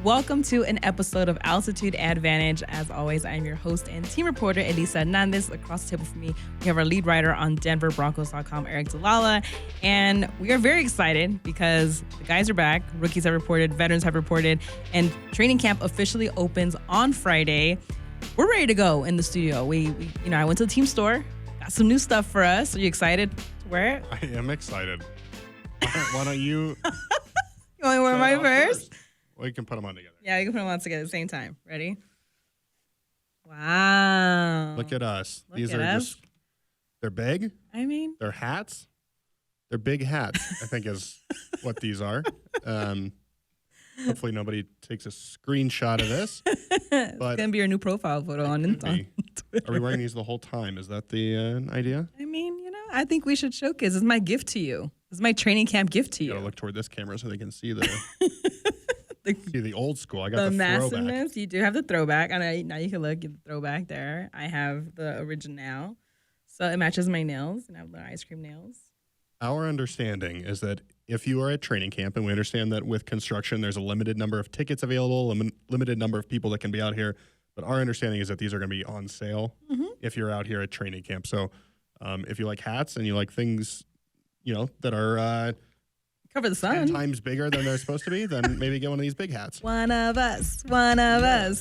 Welcome to an episode of Altitude Advantage. As always, I'm your host and team reporter, Elisa Hernandez. Across the table from me, we have our lead writer on DenverBroncos.com, Aric DiLalla. And we are very excited because the guys are back. Rookies have reported, veterans have reported, and training camp officially opens on Friday. We're ready to go in the studio. I went to the team store, got some new stuff for us. Are you excited to wear it? I am excited. Why don't you? You want to wear mine first? We can put them on together. Yeah, we can put them on together at the same time. Ready? Wow. Look at us. These are us. just, they're big. I mean, They're hats. They're big hats, I think is what these are. Hopefully nobody takes a screenshot of this. It's going to be your new profile photo on Twitter. Are we wearing these the whole time? Is that the idea? I mean, I think we should showcase. It's my gift to you. It's my training camp gift to you. You gotta look toward this camera so they can see the old school. I got the throwback. Massiveness. You do have the throwback. I know, now you can look at the throwback there. I have the original. So it matches my nails, and I have the ice cream nails. Our understanding is that if you are at training camp, and we understand that with construction, there's a limited number of tickets available, limited number of people that can be out here. But our understanding is that these are going to be on sale if you're out here at training camp. So if you like hats and you like things, that are cover the sun 10 times bigger than they're supposed to be, then maybe get one of these big hats. One of us.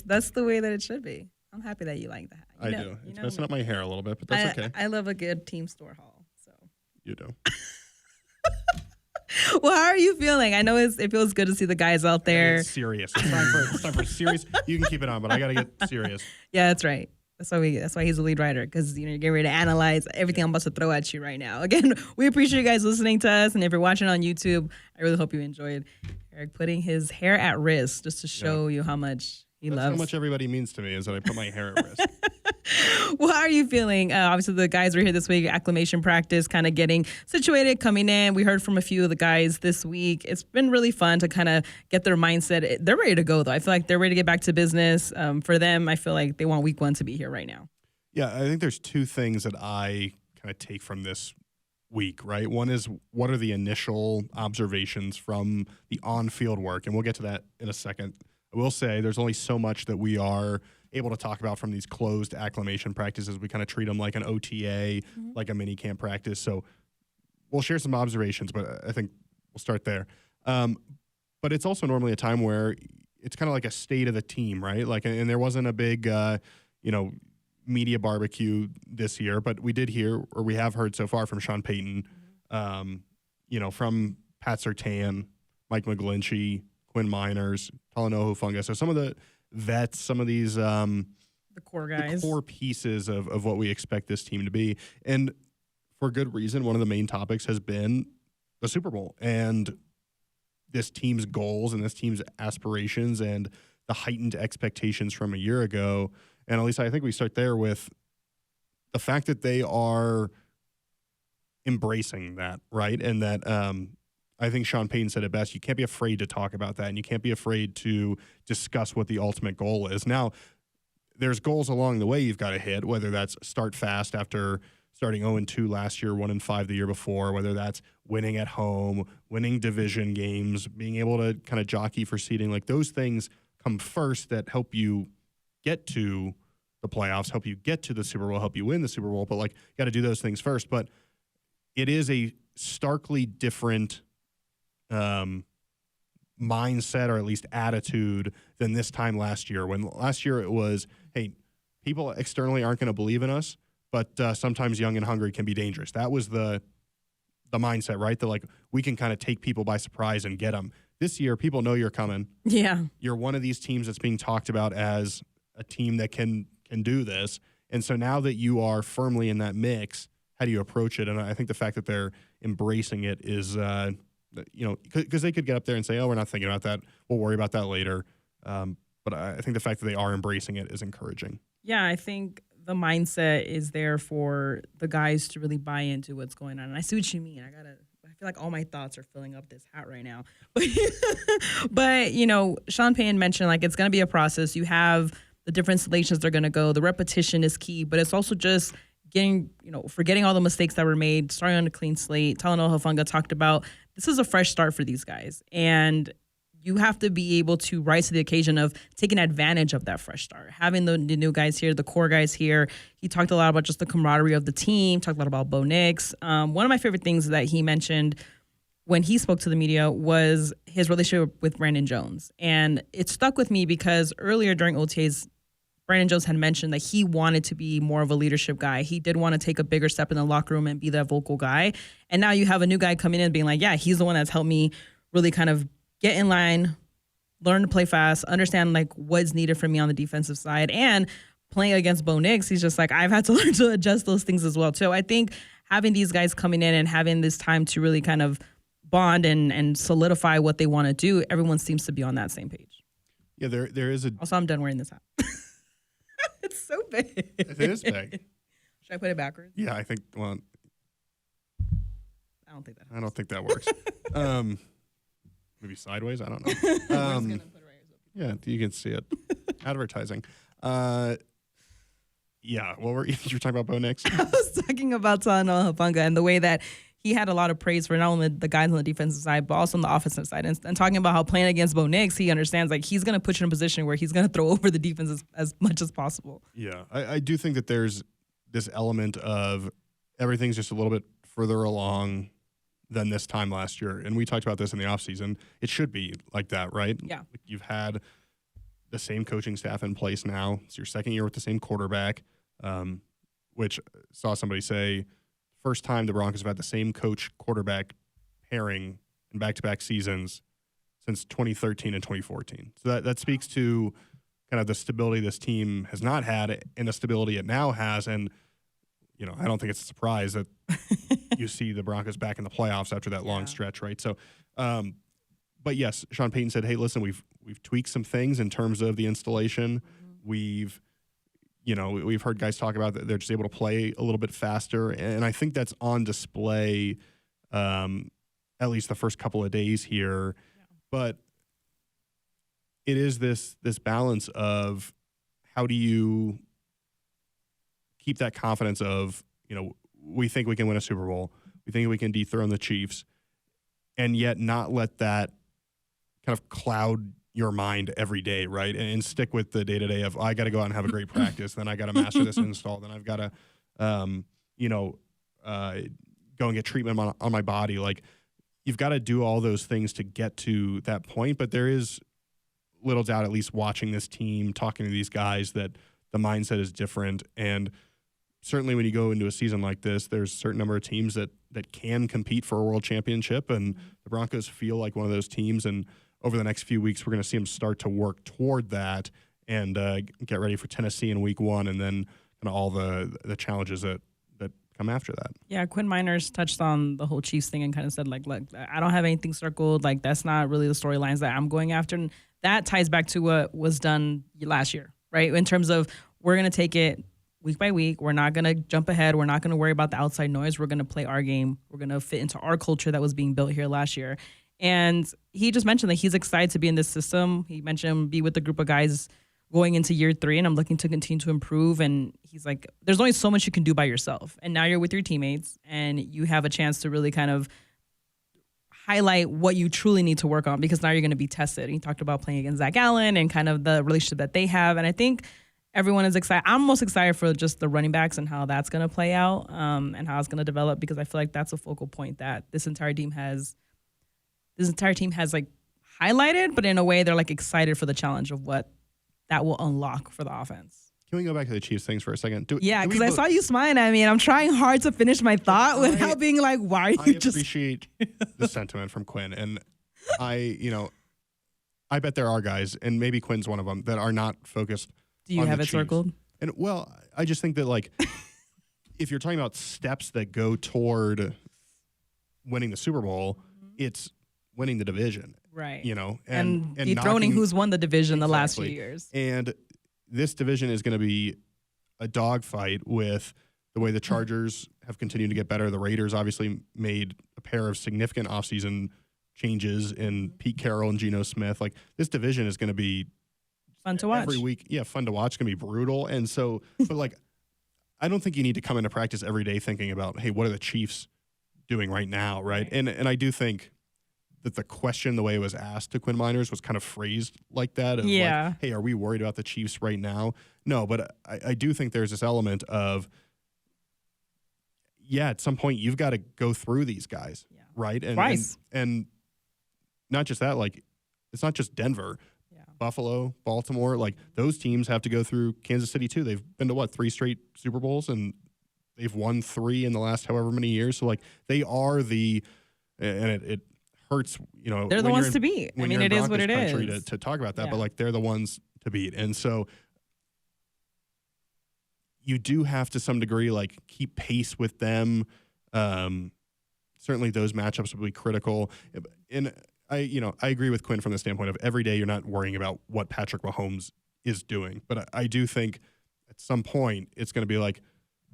That's the way that it should be. I'm happy that you like that. I do. It's messing up my hair a little bit, but that's okay. I love a good team store haul. So you do. Well, how are you feeling? I know it feels good to see the guys out there. It's serious. It's time for serious. You can keep it on, but I got to get serious. Yeah, that's right. That's why he's the lead writer, because you're getting ready to analyze everything I'm about to throw at you right now. Again, we appreciate you guys listening to us, and if you're watching on YouTube, I really hope you enjoyed Aric putting his hair at risk just to show you how much he loves. How much everybody means to me is that I put my hair at risk. Well, how are you feeling? Obviously, the guys were here this week, acclimation practice, kind of getting situated, coming in. We heard from a few of the guys this week. It's been really fun to kind of get their mindset. They're ready to go, though. I feel like they're ready to get back to business. For them, I feel like they want week one to be here right now. Yeah, I think there's two things that I kind of take from this week, right? One is, what are the initial observations from the on-field work? And we'll get to that in a second. I will say there's only so much that we are able to talk about from these closed acclimation practices. We kind of treat them like an OTA, like a mini camp practice. So we'll share some observations, but I think we'll start there. But it's also normally a time where it's kind of like a state of the team, right? And there wasn't a big, media barbecue this year, but we did hear, or we have heard so far from Sean Payton, from Pat Surtain, Mike McGlinchey, Quinn Miners, Talanoa Hufanga. So some of the vets, some of these the core guys, the core pieces of what we expect this team to be. And for good reason, one of the main topics has been the Super Bowl and this team's goals and this team's aspirations and the heightened expectations from a year ago. And Elisa, I think we start there with the fact that they are embracing that, right? And that I think Sean Payton said it best. You can't be afraid to talk about that, and you can't be afraid to discuss what the ultimate goal is. Now, there's goals along the way you've got to hit, whether that's start fast after starting 0-2 last year, 1-5 the year before, whether that's winning at home, winning division games, being able to kind of jockey for seeding. Like, those things come first that help you get to the playoffs, help you get to the Super Bowl, help you win the Super Bowl. But, you got to do those things first. But it is a starkly different mindset, or at least attitude, than this time last year. When last year it was, hey, people externally aren't going to believe in us, but sometimes young and hungry can be dangerous. That was the mindset, right? That we can kind of take people by surprise and get them. This year, people know you're coming. Yeah. You're one of these teams that's being talked about as a team that can do this. And so now that you are firmly in that mix, how do you approach it? And I think the fact that they're embracing it is because they could get up there and say, oh, we're not thinking about that, we'll worry about that later. But I think the fact that they are embracing it is encouraging. Yeah, I think the mindset is there for the guys to really buy into what's going on. And I see what you mean. I feel like all my thoughts are filling up this hat right now. But Sean Payton mentioned, it's going to be a process. You have the different installations they're going to go. The repetition is key, but it's also just forgetting all the mistakes that were made, starting on a clean slate. Talanoa Hufanga talked about this is a fresh start for these guys. And you have to be able to rise to the occasion of taking advantage of that fresh start. Having the new guys here, the core guys here. He talked a lot about just the camaraderie of the team, talked a lot about Bo Nix. One of my favorite things that he mentioned when he spoke to the media was his relationship with Brandon Jones. And it stuck with me because earlier during OTAs, Brandon Jones had mentioned that he wanted to be more of a leadership guy. He did want to take a bigger step in the locker room and be that vocal guy. And now you have a new guy coming in being like, yeah, he's the one that's helped me really kind of get in line, learn to play fast, understand like what's needed from me on the defensive side. And playing against Bo Nix, he's just like, I've had to learn to adjust those things as well too. I think having these guys coming in and having this time to really kind of bond and solidify what they want to do, everyone seems to be on that same page. Yeah, there is a... Also, I'm done wearing this hat. It's so big. It is big. Should I put it backwards? Yeah, I think, well... I don't think that helps. I don't think that works. Maybe sideways? I don't know. We're just gonna put it right here. Yeah, you can see it. Advertising. Yeah, you're talking about Bo Nix? I was talking about Tano Hufanga and the way that he had a lot of praise for not only the guys on the defensive side, but also on the offensive side. And talking about how playing against Bo Nix, he understands like he's going to put you in a position where he's going to throw over the defense as much as possible. Yeah, I do think that there's this element of everything's just a little bit further along than this time last year. And we talked about this in the offseason. It should be like that, right? Yeah. You've had the same coaching staff in place now. It's your second year with the same quarterback, which saw somebody say, first time the Broncos have had the same coach quarterback pairing in back-to-back seasons since 2013 and 2014. So that speaks to kind of the stability this team has not had and the stability it now has. And, I don't think it's a surprise that you see the Broncos back in the playoffs after that long stretch, right? So, but yes, Sean Payton said, hey, listen, we've tweaked some things in terms of the installation. We've heard guys talk about that they're just able to play a little bit faster, and I think that's on display at least the first couple of days here. Yeah. But it is this balance of how do you keep that confidence of, we think we can win a Super Bowl, we think we can dethrone the Chiefs, and yet not let that kind of cloud your mind every day, right? And stick with the day-to-day of, I got to go out and have a great practice, then I got to master this install, then I've got to, go and get treatment on my body. Like, you've got to do all those things to get to that point, but there is little doubt, at least watching this team, talking to these guys, that the mindset is different. And certainly when you go into a season like this, there's a certain number of teams that can compete for a world championship, and the Broncos feel like one of those teams. And over the next few weeks, we're going to see them start to work toward that and get ready for Tennessee in week 1, and then kind of all the challenges that come after that. Yeah, Quinn Miners touched on the whole Chiefs thing and kind of said, like, look, I don't have anything circled. Like, that's not really the storylines that I'm going after. And that ties back to what was done last year, right? In terms of, we're going to take it week by week. We're not going to jump ahead. We're not going to worry about the outside noise. We're going to play our game. We're going to fit into our culture that was being built here last year. And he just mentioned that he's excited to be in this system. He mentioned be with a group of guys going into year 3, and I'm looking to continue to improve. And he's like, there's only so much you can do by yourself. And now you're with your teammates, and you have a chance to really kind of highlight what you truly need to work on, because now you're going to be tested. And he talked about playing against Zach Allen and kind of the relationship that they have. And I think everyone is excited. I'm most excited for just the running backs and how that's going to play out, and how it's going to develop, because I feel like that's a focal point that this entire team has like highlighted, but in a way they're like excited for the challenge of what that will unlock for the offense. Can we go back to the Chiefs things for a second? Because I saw you smiling at me, and I'm trying hard to finish my thought without being like, why are you just... I appreciate the sentiment from Quinn, and I bet there are guys, and maybe Quinn's one of them, that are not focused. Do you have it circled? And well, I just think that, like, if you're talking about steps that go toward winning the Super Bowl, it's winning the division. Right. And dethroning who's won the division the last few years. And this division is going to be a dogfight with the way the Chargers have continued to get better. The Raiders obviously made a pair of significant offseason changes in Pete Carroll and Geno Smith. Like, this division is going to be fun to watch every week. Yeah, fun to watch. It's going to be brutal. And so, but like, I don't think you need to come into practice every day thinking about, hey, what are the Chiefs doing right now, right? And I do think that the question, the way it was asked to Quinn Miners, was kind of phrased like that. Of Yeah. like, hey, are we worried about the Chiefs right now? No, but I do think there's this element of, yeah, at some point you've got to go through these guys, right? And not just that, like, it's not just Denver. Buffalo, Baltimore, like those teams have to go through Kansas City too. They've been to 3 straight Super Bowls, and they've won 3 in the last however many years. So like they are and it hurts, they're the ones to beat. I mean, it is what it is. To talk about that, but like they're the ones to beat. And so you do have to some degree like keep pace with them. Certainly those matchups will be critical. And I agree with Quinn from the standpoint of every day you're not worrying about what Patrick Mahomes is doing. But I do think at some point it's going to be like,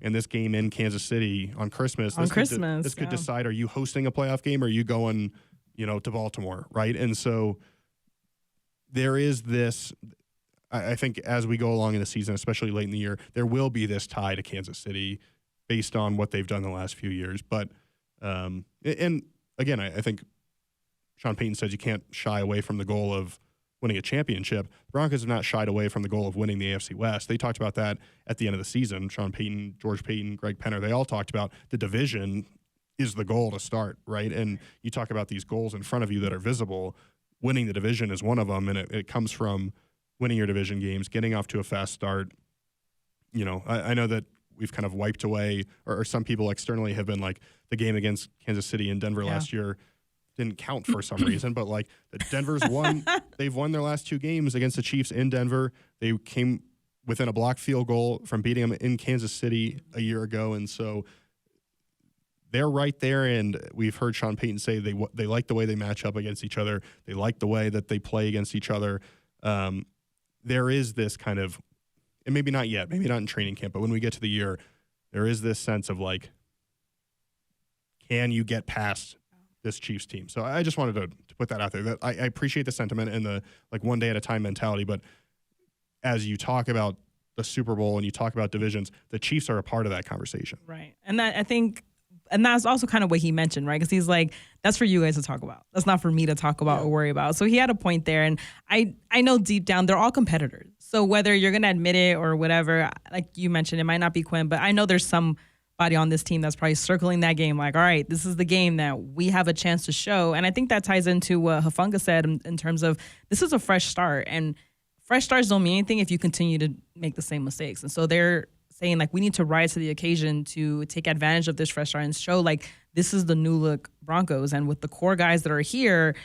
in this game in Kansas City on Christmas, this could decide, are you hosting a playoff game or are you going, to Baltimore, right? And so there is this, I think as we go along in the season, especially late in the year, there will be this tie to Kansas City based on what they've done the last few years. But, and again, I think Sean Payton says you can't shy away from the goal of winning a championship. The Broncos have not shied away from the goal of winning the AFC West. They talked about that at the end of the season. Sean Payton, George Payton, Greg Penner, they all talked about the division is the goal to start, right? And you talk about these goals in front of you that are visible. Winning the division is one of them, and it comes from winning your division games, getting off to a fast start. I know that we've kind of wiped away, or some people externally have been like, the game against Kansas City and Denver last year didn't count for some reason, but like the Denver's won, they've won their last 2 games against the Chiefs in Denver. They came within a blocked field goal from beating them in Kansas City a year ago. And so they're right there. And we've heard Sean Payton say they like the way they match up against each other. They like the way that they play against each other. There is this kind of, and maybe not yet, maybe not in training camp, but when we get to the year, there is this sense of like, can you get past this Chiefs team? So I just wanted to put that out there. That I appreciate the sentiment and the like one day at a time mentality, but as you talk about the Super Bowl and you talk about divisions, the Chiefs are a part of that conversation. Right. And that I think, and that's also kind of what he mentioned, right? Because he's like, that's for you guys to talk about. That's not for me to talk about or worry about. So he had a point there. And I know deep down they're all competitors. So whether you're going to admit it or whatever, like you mentioned, it might not be Quinn, but I know there's somebody on this team that's probably circling that game like, all right, this is the game that we have a chance to show. And I think that ties into what Hufanga said in terms of this is a fresh start. And fresh starts don't mean anything if you continue to make the same mistakes. And so they're saying, like, we need to rise to the occasion to take advantage of this fresh start and show, like, this is the new look Broncos. And with the core guys that are here,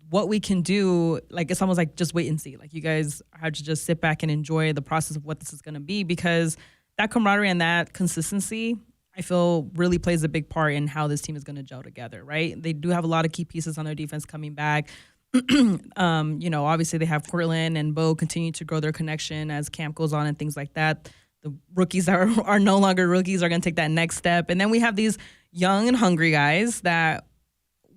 what we can do, like, it's almost like just wait and see. Like, you guys have to just sit back and enjoy the process of what this is going to be, because that camaraderie and that consistency, I feel, really plays a big part in how this team is going to gel together, right? They do have a lot of key pieces on their defense coming back. Obviously they have Cortland and Bo continue to grow their connection as camp goes on and things like that. The rookies that are no longer rookies are going to take that next step. And then we have these young and hungry guys that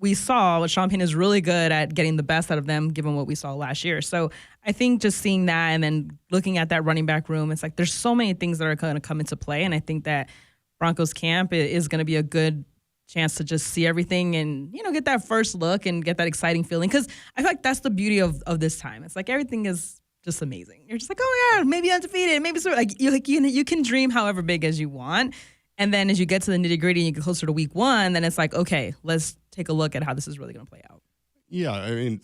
we saw Sean Payton is really good at getting the best out of them, given what we saw last year. So I think just seeing that and then looking at that running back room, it's like there's so many things that are going to come into play. And I think that Broncos camp is going to be a good chance to just see everything and, get that first look and get that exciting feeling. Because I feel like that's the beauty of this time. It's like everything is just amazing. You're just like, oh yeah, maybe undefeated, maybe so. Like you can dream however big as you want. And then as you get to the nitty gritty and you get closer to week 1, then it's like, okay, let's take a look at how this is really going to play out. Yeah, I mean,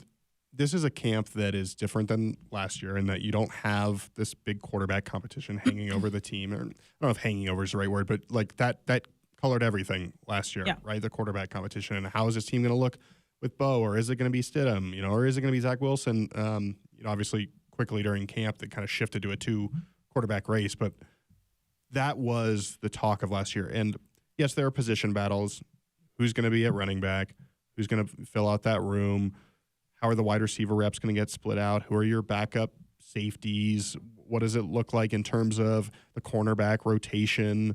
this is a camp that is different than last year in that you don't have this big quarterback competition hanging over the team. Or, I don't know if hanging over is the right word, but like that colored everything last year, right? The quarterback competition. And how is this team going to look with Bo? Or is it going to be Stidham? Or is it going to be Zach Wilson? Obviously quickly during camp that kind of shifted to a 2 quarterback race, but that was the talk of last year. And yes, there are position battles. Who's going to be at running back? Who's going to fill out that room? How are the wide receiver reps going to get split out? Who are your backup safeties? What does it look like in terms of the cornerback rotation?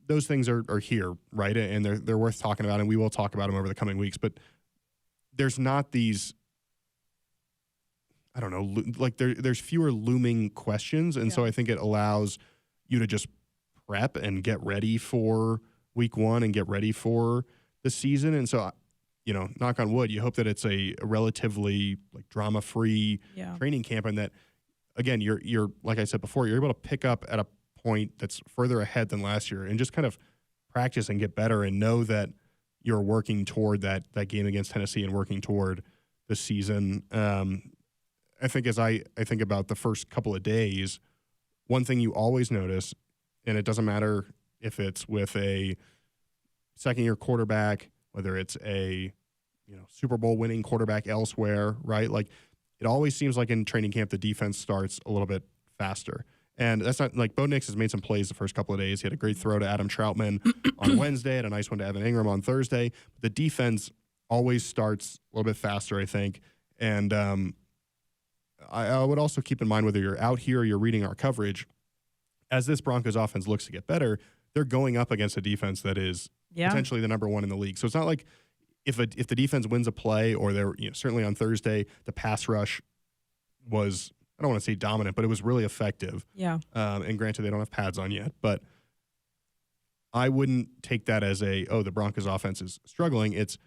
Those things are here, right? And they're worth talking about, and we will talk about them over the coming weeks. But there's not these, I don't know, like there's fewer looming questions. And so I think it allows you to just prep and get ready for week 1 and get ready for the season. And so knock on wood, you hope that it's a relatively like drama-free training camp, and that, again, you're like I said before, you're able to pick up at a point that's further ahead than last year and just kind of practice and get better and know that you're working toward that game against Tennessee and working toward the season. I think as I think about the first couple of days, one thing you always notice, and it doesn't matter if it's with a second-year quarterback, whether it's a Super Bowl winning quarterback elsewhere, right? Like, it always seems like in training camp the defense starts a little bit faster. And that's not like Bo Nix has made some plays the first couple of days. He had a great throw to Adam Troutman on Wednesday, had a nice one to Evan Ingram on Thursday. But the defense always starts a little bit faster, I think. And I would also keep in mind, whether you're out here or you're reading our coverage, as this Broncos offense looks to get better, they're going up against a defense that is potentially the number one in the league. So it's not like if the defense wins a play, or they're certainly on Thursday, the pass rush was, I don't want to say dominant, but it was really effective. Yeah. And granted, they don't have pads on yet, but I wouldn't take that as the Broncos offense is struggling. It's,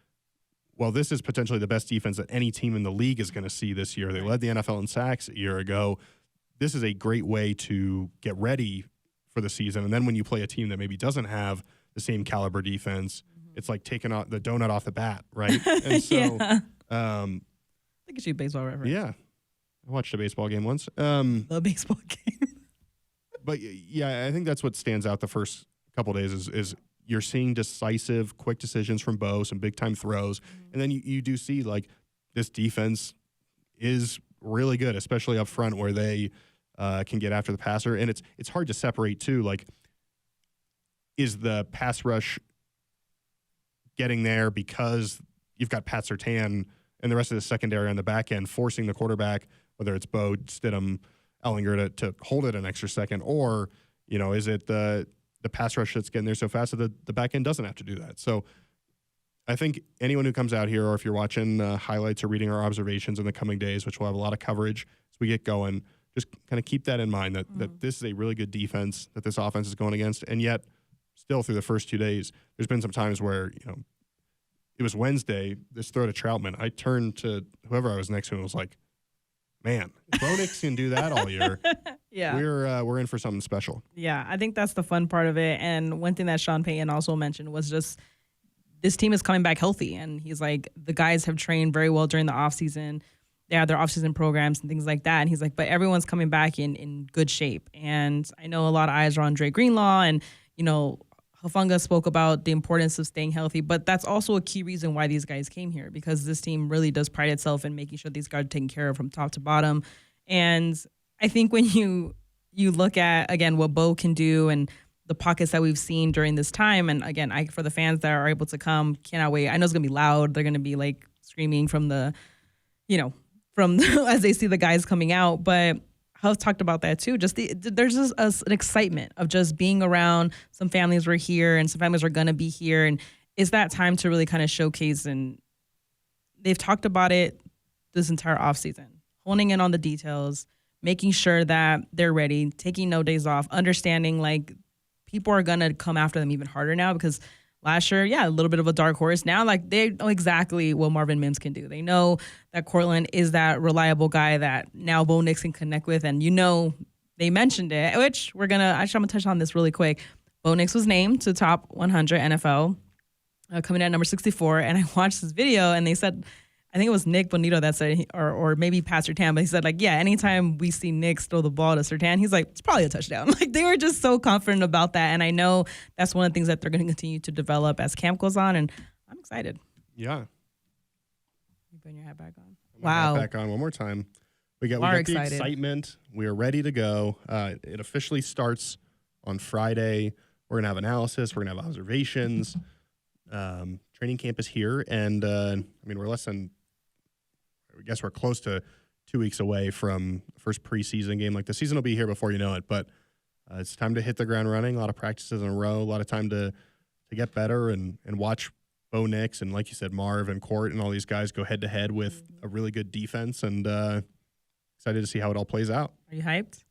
well, this is potentially the best defense that any team in the league is going to see this year. They led the NFL in sacks a year ago. This is a great way to get ready for the season. And then when you play a team that maybe doesn't have the same caliber defense, it's like taking out the donut off the bat, right? And so, look at you, baseball reference. Yeah. I watched a baseball game once. The baseball game. But yeah, I think that's what stands out the first couple of days is you're seeing decisive, quick decisions from Bo, some big time throws. And then you do see like this defense is really good, especially up front where they can get after the passer. And it's hard to separate too. Like, is the pass rush getting there because you've got Pat Surtain and the rest of the secondary on the back end forcing the quarterback, whether it's Bo, Stidham, Ellinger, to hold it an extra second, or is it the pass rush that's getting there so fast that the back end doesn't have to do that? So I think anyone who comes out here, or if you're watching highlights or reading our observations in the coming days, which we'll have a lot of coverage as we get going, just kind of keep that in mind, that this is a really good defense that this offense is going against. And yet, still through the first 2 days, there's been some times where, it was Wednesday, this throw to Troutman. I turned to whoever I was next to and was like, man, if Bo Nix can do that all year, we're in for something special. Yeah, I think that's the fun part of it. And one thing that Sean Payton also mentioned was just this team is coming back healthy. And he's like, the guys have trained very well during the offseason. They have their offseason programs and things like that. And he's like, but everyone's coming back in good shape. And I know a lot of eyes are on Dre Greenlaw, and, Hufanga spoke about the importance of staying healthy, but that's also a key reason why these guys came here, because this team really does pride itself in making sure these guys are taken care of from top to bottom. And I think when you look at, again, what Bo can do and the pockets that we've seen during this time, and again, for the fans that are able to come, cannot wait. I know it's going to be loud. They're going to be like screaming from as they see the guys coming out, but Huff talked about that too. Just there's just an excitement of just being around. Some families were here, and some families are going to be here, and it's that time to really kind of showcase. And they've talked about it this entire offseason, honing in on the details, making sure that they're ready, taking no days off, understanding like people are going to come after them even harder now, because last year, a little bit of a dark horse. Now, like, they know exactly what Marvin Mims can do. They know that Cortland is that reliable guy that now Bo Nix can connect with. And, they mentioned it, which I'm going to touch on this really quick. Bo Nix was named to top 100 NFL, coming in at number 64. And I watched this video, and they said, I think it was Nick Bonito that said, or maybe Pat Surtain, but he said, like, anytime we see Nick throw the ball to Surtain, he's like, it's probably a touchdown. Like, they were just so confident about that. And I know that's one of the things that they're going to continue to develop as camp goes on. And I'm excited. Yeah. You putting your hat back on? Wow. Hat back on one more time. We got the excitement. We are ready to go. It officially starts on Friday. We're going to have analysis. We're going to have observations. Training camp is here. And, we're less than, I guess we're close to 2 weeks away from the first preseason game. Like, the season will be here before you know it, but it's time to hit the ground running. A lot of practices in a row, a lot of time to get better and watch Bo Nix and, like you said, Marv and Court and all these guys go head to head with a really good defense, and excited to see how it all plays out. Are you hyped?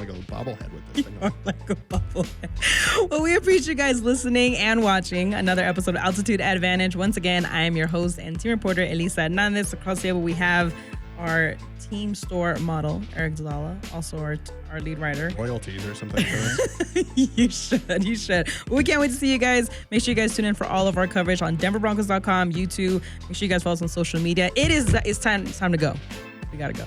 like a bobblehead with this thing Or on. like a bobblehead. Well, we appreciate you guys listening and watching another episode of Altitude Advantage. Once again, I am your host and team reporter, Elisa Hernandez. Across the table, we have our team store model, Aric DiLalla, also our lead writer. Royalties or something. You should. Well, we can't wait to see you guys. Make sure you guys tune in for all of our coverage on denverbroncos.com, YouTube. Make sure you guys follow us on social media. It's time to go. We got to go.